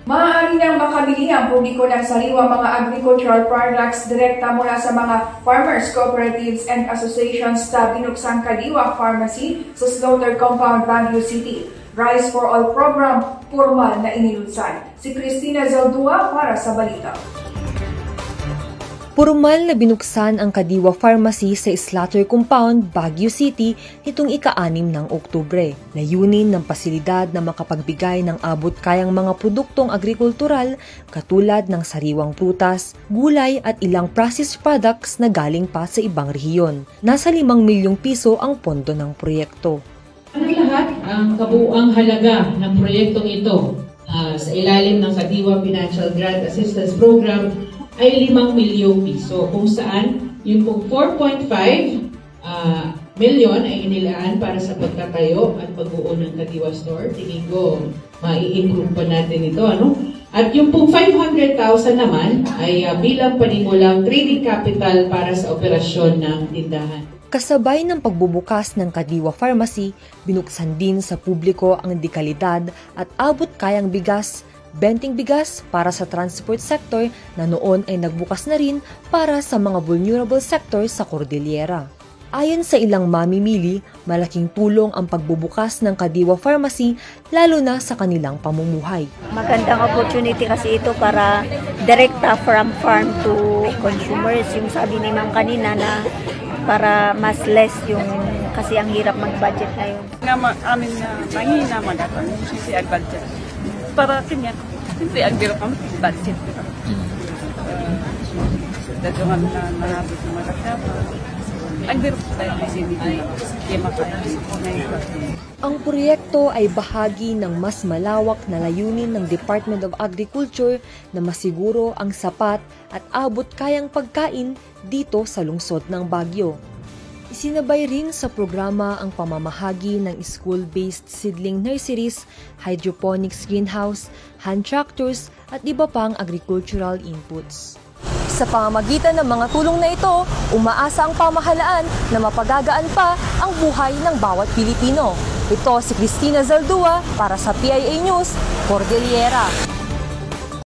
Maaari nang makabili ang publiko ng sariwa mga agricultural products direkta mula sa mga farmers, cooperatives, and associations sa binuksang Kadiwa Pharmacy sa Slaughter Compound, Baguio City. Rice for All program, formal na inilunsad. Si Cristina Zaldua para sa balita. Formal na binuksan ang Kadiwa Pharmacy sa Slaughter Compound, Baguio City nitong ika-6 ng Oktubre. Layunin ng pasilidad na makapagbigay ng abot-kayang mga produktong agrikultural katulad ng sariwang prutas, gulay at ilang processed products na galing pa sa ibang rehiyon. Nasa 5 milyong piso ang pondo ng proyekto. Ang lahat, ang kabuuang halaga ng proyektong ito sa ilalim ng Kadiwa Financial Grant Assistance Program ay 5 milyong piso, kung saan yung pong 4.5 milyon ay inilaan para sa pagtatayo at pagbuo ng Kadiwa Store. Tingin ko, mai-improve pa natin ito, ano? At yung pong 500,000 naman ay bilang panimulang trading capital para sa operasyon ng tindahan. Kasabay ng pagbubukas ng Kadiwa Pharmacy, binuksan din sa publiko ang dekalidad at abot-kayang bigas, benting bigas para sa transport sector na noon ay nagbukas na rin para sa mga vulnerable sector sa Cordillera. Ayon sa ilang mamimili, malaking tulong ang pagbubukas ng Kadiwa Pharmacy lalo na sa kanilang pamumuhay. Magandang opportunity kasi ito para direkta from farm to consumers. Yung sabi ni Ma'am kanina na para mas less yung kasi ang hirap mag-budget ngayon. Amin na mahina magkakaroon si agriculture. Para kanya, hindi agbiro kami budget. Dadungan na marabot ng magkakapa. Agbiro po tayo ay sinigay. Kaya makaya ngayon. Ang proyekto ay bahagi ng mas malawak na layunin ng Department of Agriculture na masiguro ang sapat at abot-kayang pagkain dito sa lungsod ng Baguio. Isinabay rin sa programa ang pamamahagi ng school-based seedling nurseries, hydroponics greenhouse, hand tractors at iba pang agricultural inputs. Sa pamamagitan ng mga tulong na ito, umaasa ang pamahalaan na mapagagaan pa ang buhay ng bawat Pilipino. Ito si Cristina Zaldua para sa PIA News, Cordillera.